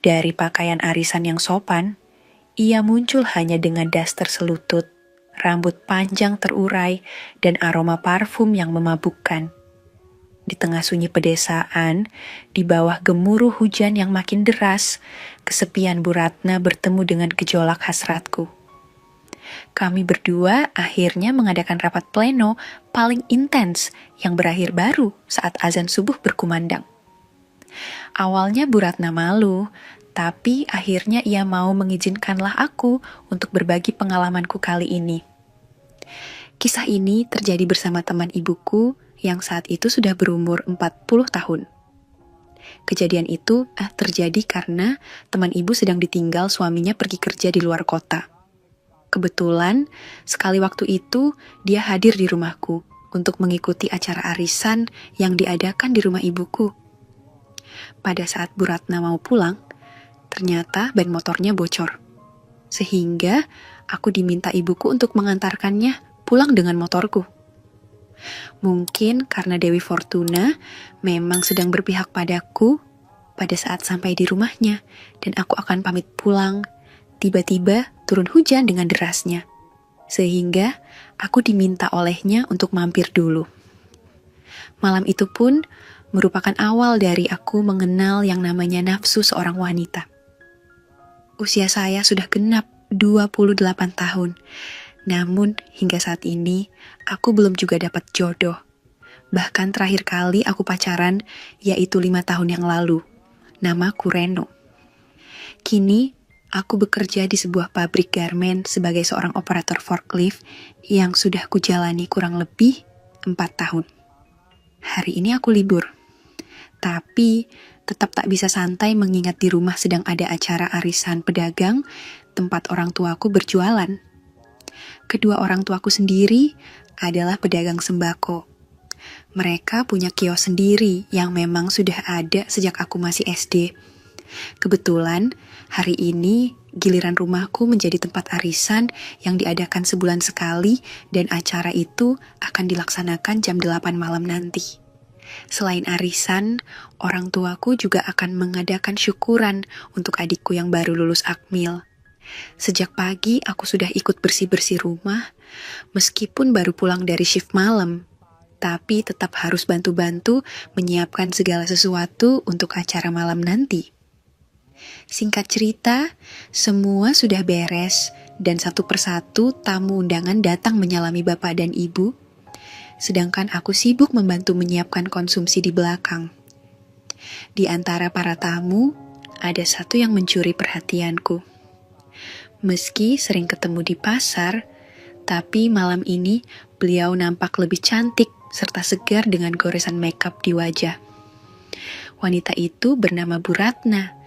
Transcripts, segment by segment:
Dari pakaian arisan yang sopan, ia muncul hanya dengan daster selutut, rambut panjang terurai, dan aroma parfum yang memabukkan. Di tengah sunyi pedesaan, di bawah gemuruh hujan yang makin deras, kesepian Bu Ratna bertemu dengan gejolak hasratku. Kami berdua akhirnya mengadakan rapat pleno paling intens yang berakhir baru saat azan subuh berkumandang. Awalnya Bu Ratna malu, tapi akhirnya ia mau mengizinkanlah aku untuk berbagi pengalamanku kali ini. Kisah ini terjadi bersama teman ibuku yang saat itu sudah berumur 40 tahun. Kejadian itu terjadi karena teman ibu sedang ditinggal suaminya pergi kerja di luar kota. Kebetulan, sekali waktu itu dia hadir di rumahku untuk mengikuti acara arisan yang diadakan di rumah ibuku. Pada saat Bu Ratna mau pulang, ternyata ban motornya bocor. Sehingga aku diminta ibuku untuk mengantarkannya pulang dengan motorku. Mungkin karena Dewi Fortuna memang sedang berpihak padaku pada saat sampai di rumahnya dan aku akan pamit pulang. Tiba-tiba turun hujan dengan derasnya. Sehingga aku diminta olehnya untuk mampir dulu. Malam itu pun merupakan awal dari aku mengenal yang namanya nafsu seorang wanita. Usia saya sudah genap 28 tahun. Namun hingga saat ini aku belum juga dapat jodoh. Bahkan terakhir kali aku pacaran yaitu 5 tahun yang lalu. Namaku Reno. Kini aku bekerja di sebuah pabrik garmen sebagai seorang operator forklift yang sudah kujalani kurang lebih 4 tahun. Hari ini aku libur. Tapi tetap tak bisa santai mengingat di rumah sedang ada acara arisan pedagang tempat orang tuaku berjualan. Kedua orang tuaku sendiri adalah pedagang sembako. Mereka punya kios sendiri yang memang sudah ada sejak aku masih SD. Kebetulan hari ini giliran rumahku menjadi tempat arisan yang diadakan sebulan sekali dan acara itu akan dilaksanakan jam 8 malam nanti. Selain arisan, orang tuaku juga akan mengadakan syukuran untuk adikku yang baru lulus akmil. Sejak pagi aku sudah ikut bersih-bersih rumah, meskipun baru pulang dari shift malam, tapi tetap harus bantu-bantu menyiapkan segala sesuatu untuk acara malam nanti. Singkat cerita, semua sudah beres dan satu persatu tamu undangan datang menyalami bapak dan ibu, sedangkan aku sibuk membantu menyiapkan konsumsi di belakang. Di antara para tamu, ada satu yang mencuri perhatianku. Meski sering ketemu di pasar, tapi malam ini beliau nampak lebih cantik serta segar dengan goresan makeup di wajah. Wanita itu bernama Bu Ratna,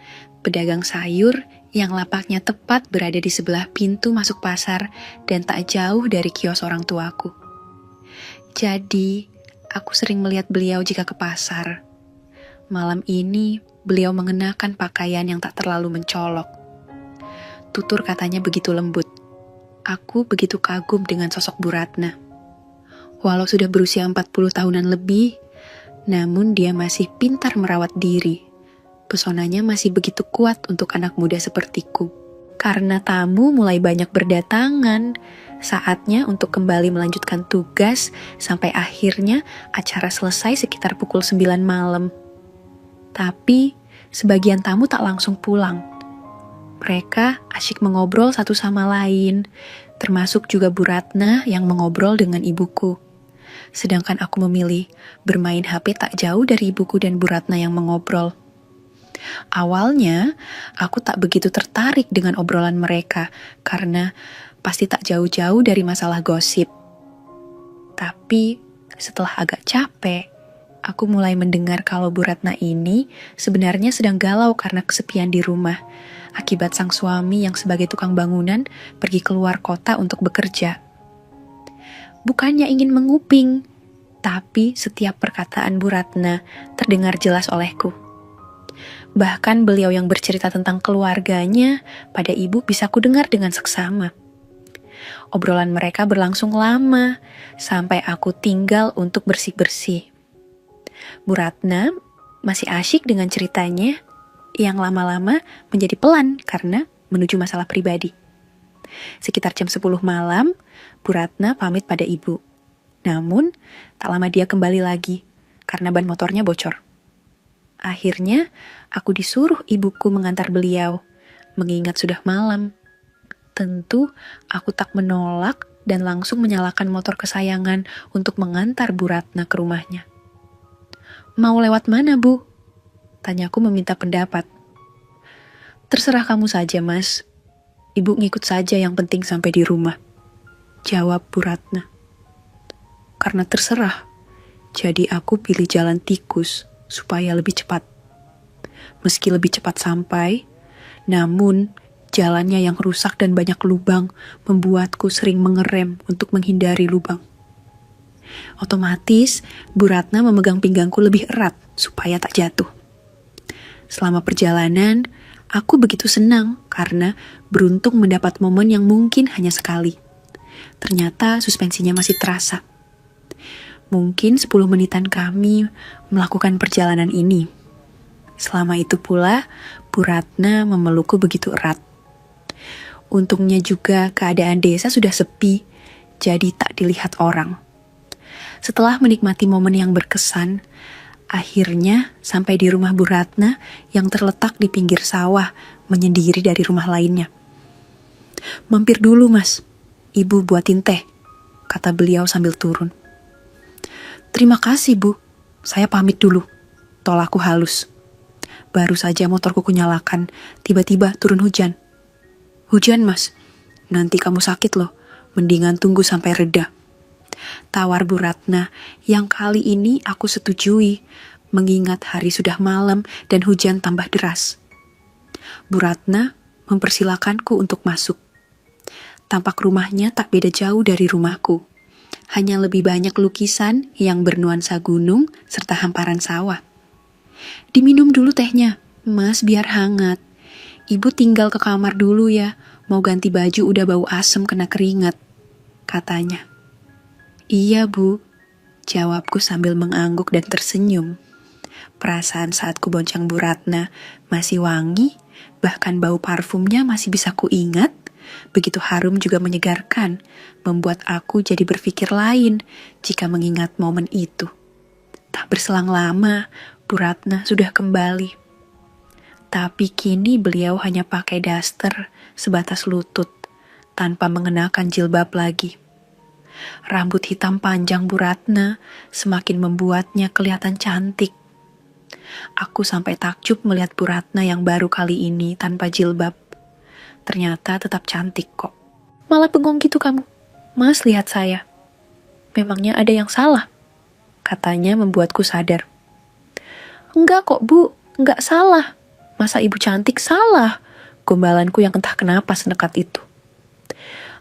pedagang sayur yang lapaknya tepat berada di sebelah pintu masuk pasar dan tak jauh dari kios orang tuaku. Jadi, aku sering melihat beliau jika ke pasar. Malam ini, beliau mengenakan pakaian yang tak terlalu mencolok. Tutur katanya begitu lembut. Aku begitu kagum dengan sosok Bu Ratna. Walau sudah berusia 40 tahunan lebih, namun dia masih pintar merawat diri. Pesonanya masih begitu kuat untuk anak muda sepertiku. Karena tamu mulai banyak berdatangan, saatnya untuk kembali melanjutkan tugas sampai akhirnya acara selesai sekitar pukul 9 malam. Tapi sebagian tamu tak langsung pulang. Mereka asyik mengobrol satu sama lain, termasuk juga Bu Ratna yang mengobrol dengan ibuku. Sedangkan aku memilih bermain HP tak jauh dari ibuku dan Bu Ratna yang mengobrol. Awalnya, aku tak begitu tertarik dengan obrolan mereka karena pasti tak jauh-jauh dari masalah gosip. Tapi setelah agak capek, aku mulai mendengar kalau Bu Ratna ini sebenarnya sedang galau karena kesepian di rumah akibat sang suami yang sebagai tukang bangunan pergi keluar kota untuk bekerja. Bukannya ingin menguping, tapi setiap perkataan Bu Ratna terdengar jelas olehku. Bahkan beliau yang bercerita tentang keluarganya pada ibu bisa kudengar dengan seksama. Obrolan mereka berlangsung lama, sampai aku tinggal untuk bersih-bersih. Bu Ratna masih asyik dengan ceritanya, yang lama-lama menjadi pelan karena menuju masalah pribadi. Sekitar jam 10 malam, Bu Ratna pamit pada ibu. Namun, tak lama dia kembali lagi karena ban motornya bocor. Akhirnya, aku disuruh ibuku mengantar beliau, mengingat sudah malam. Tentu, aku tak menolak dan langsung menyalakan motor kesayangan untuk mengantar Bu Ratna ke rumahnya. "Mau lewat mana, Bu?" tanyaku meminta pendapat. "Terserah kamu saja, Mas. Ibu ngikut saja, yang penting sampai di rumah," jawab Bu Ratna. Karena terserah, jadi aku pilih jalan tikus supaya lebih cepat. Meski lebih cepat sampai, namun jalannya yang rusak dan banyak lubang membuatku sering mengerem untuk menghindari lubang. Otomatis, Bu Ratna memegang pinggangku lebih erat supaya tak jatuh. Selama perjalanan, aku begitu senang karena beruntung mendapat momen yang mungkin hanya sekali. Ternyata suspensinya masih terasa. Mungkin 10 menitan kami melakukan perjalanan ini. Selama itu pula, Bu Ratna memelukku begitu erat. Untungnya juga keadaan desa sudah sepi, jadi tak dilihat orang. Setelah menikmati momen yang berkesan, akhirnya sampai di rumah Bu Ratna yang terletak di pinggir sawah, menyendiri dari rumah lainnya. "Mampir dulu, Mas. Ibu buatin teh," kata beliau sambil turun. "Terima kasih, Bu. Saya pamit dulu. Tol aku halus. Baru saja motorku kunyalakan, tiba-tiba turun hujan." "Hujan, Mas? Nanti kamu sakit loh. Mendingan tunggu sampai reda," tawar Bu Ratna yang kali ini aku setujui, mengingat hari sudah malam dan hujan tambah deras. Bu Ratna mempersilakanku untuk masuk. Tampak rumahnya tak beda jauh dari rumahku. Hanya lebih banyak lukisan yang bernuansa gunung serta hamparan sawah. "Diminum dulu tehnya, Mas, biar hangat. Ibu tinggal ke kamar dulu ya, mau ganti baju udah bau asem kena keringat," katanya. "Iya, Bu," jawabku sambil mengangguk dan tersenyum. Perasaan saat ku bonceng Bu Ratna masih wangi, bahkan bau parfumnya masih bisa kuingat. Begitu harum juga menyegarkan, membuat aku jadi berpikir lain jika mengingat momen itu. Tak berselang lama, Bu Ratna sudah kembali. Tapi kini beliau hanya pakai daster sebatas lutut, tanpa mengenakan jilbab lagi. Rambut hitam panjang Bu Ratna semakin membuatnya kelihatan cantik. Aku sampai takjub melihat Bu Ratna yang baru kali ini tanpa jilbab. Ternyata tetap cantik kok. "Malah bengong gitu kamu. Mas, lihat saya. Memangnya ada yang salah?" katanya membuatku sadar. "Enggak kok, Bu. Enggak salah. Masa ibu cantik salah?" Gombalanku yang entah kenapa senekat itu.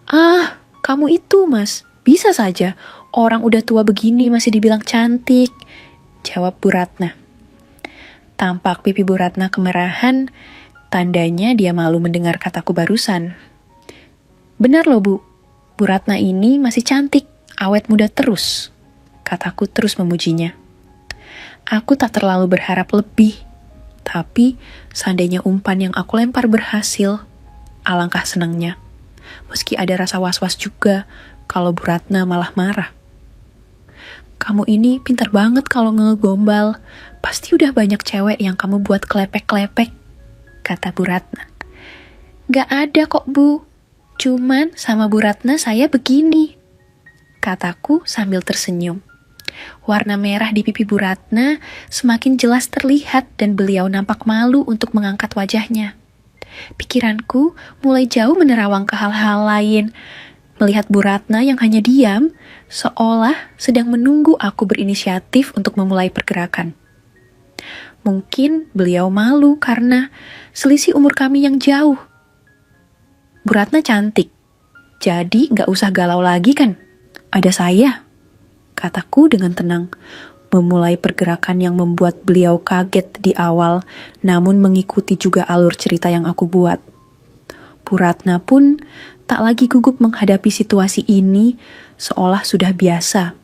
"Ah, kamu itu, Mas. Bisa saja. Orang udah tua begini masih dibilang cantik," jawab Bu Ratna. Tampak pipi Bu Ratna kemerahan, tandanya dia malu mendengar kataku barusan. "Benar loh, Bu. Bu Ratna ini masih cantik, awet muda terus," kataku terus memujinya. Aku tak terlalu berharap lebih, tapi seandainya umpan yang aku lempar berhasil, alangkah senangnya. Meski ada rasa was-was juga kalau Bu Ratna malah marah. "Kamu ini pintar banget kalau ngegombal. Pasti udah banyak cewek yang kamu buat kelepek-kelepek," kata Bu Ratna. "Gak ada kok, Bu. Cuman sama Bu Ratna saya begini," kataku sambil tersenyum. Warna merah di pipi Bu Ratna semakin jelas terlihat dan beliau nampak malu untuk mengangkat wajahnya. Pikiranku mulai jauh menerawang ke hal-hal lain. Melihat Bu Ratna yang hanya diam, seolah sedang menunggu aku berinisiatif untuk memulai pergerakan. Mungkin beliau malu karena selisih umur kami yang jauh. Bu Ratna cantik, jadi gak usah galau lagi kan? Ada saya, kataku dengan tenang, memulai pergerakan yang membuat beliau kaget di awal, namun mengikuti juga alur cerita yang aku buat. Bu Ratna pun tak lagi gugup menghadapi situasi ini, seolah sudah biasa.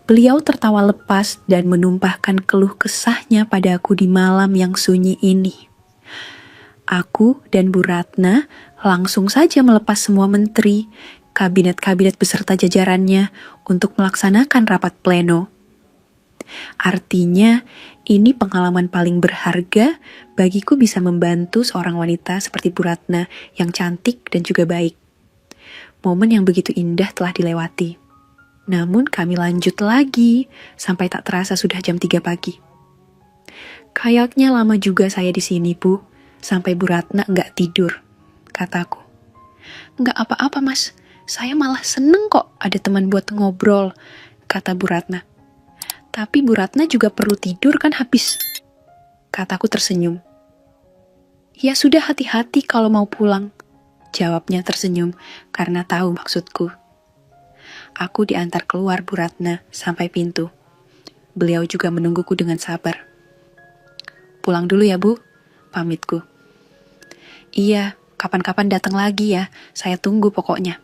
Beliau tertawa lepas dan menumpahkan keluh kesahnya padaku di malam yang sunyi ini. Aku dan Bu Ratna langsung saja melepas semua menteri, kabinet-kabinet beserta jajarannya untuk melaksanakan rapat pleno. Artinya, ini pengalaman paling berharga bagiku bisa membantu seorang wanita seperti Bu Ratna yang cantik dan juga baik. Momen yang begitu indah telah dilewati. Namun kami lanjut lagi sampai tak terasa sudah jam 3 pagi. Kayaknya lama juga saya di sini, Bu. Sampai Bu Ratna nggak tidur, kataku. Nggak apa-apa, Mas. Saya malah seneng kok ada teman buat ngobrol, kata Bu Ratna. Tapi Bu Ratna juga perlu tidur kan habis, kataku tersenyum. Ya sudah, hati-hati kalau mau pulang, jawabnya tersenyum karena tahu maksudku. Aku diantar keluar Bu Ratna sampai pintu. Beliau juga menungguku dengan sabar. Pulang dulu ya, Bu, pamitku. Iya, kapan-kapan datang lagi ya, saya tunggu pokoknya,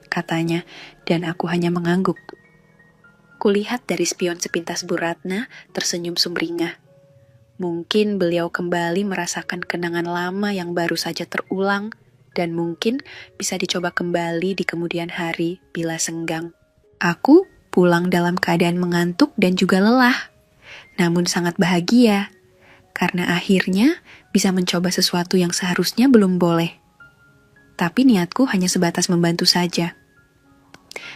katanya, dan aku hanya mengangguk. Kulihat dari spion sepintas Bu Ratna tersenyum sumringah. Mungkin beliau kembali merasakan kenangan lama yang baru saja terulang, dan mungkin bisa dicoba kembali di kemudian hari bila senggang. Aku pulang dalam keadaan mengantuk dan juga lelah, namun sangat bahagia, karena akhirnya bisa mencoba sesuatu yang seharusnya belum boleh. Tapi niatku hanya sebatas membantu saja.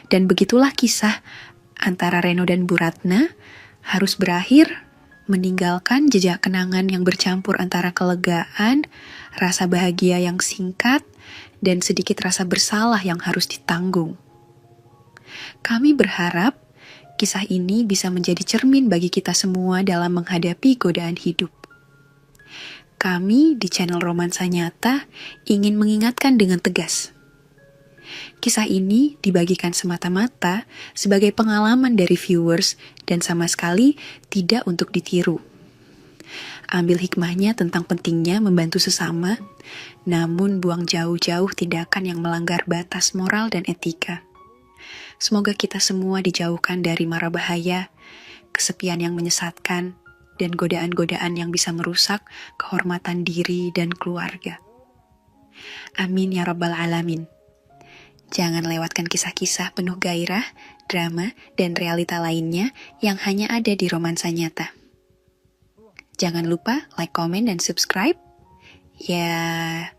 Dan begitulah kisah antara Reno dan Bu Ratna harus berakhir meninggalkan jejak kenangan yang bercampur antara kelegaan, rasa bahagia yang singkat, dan sedikit rasa bersalah yang harus ditanggung. Kami berharap kisah ini bisa menjadi cermin bagi kita semua dalam menghadapi godaan hidup. Kami di channel Romansa Nyata ingin mengingatkan dengan tegas. Kisah ini dibagikan semata-mata sebagai pengalaman dari viewers dan sama sekali tidak untuk ditiru. Ambil hikmahnya tentang pentingnya membantu sesama, namun buang jauh-jauh tindakan yang melanggar batas moral dan etika. Semoga kita semua dijauhkan dari mara bahaya, kesepian yang menyesatkan, dan godaan-godaan yang bisa merusak kehormatan diri dan keluarga. Amin ya Rabbal Alamin. Jangan lewatkan kisah-kisah penuh gairah, drama, dan realita lainnya yang hanya ada di Romansa Nyata. Jangan lupa like, komen, dan subscribe. Ya,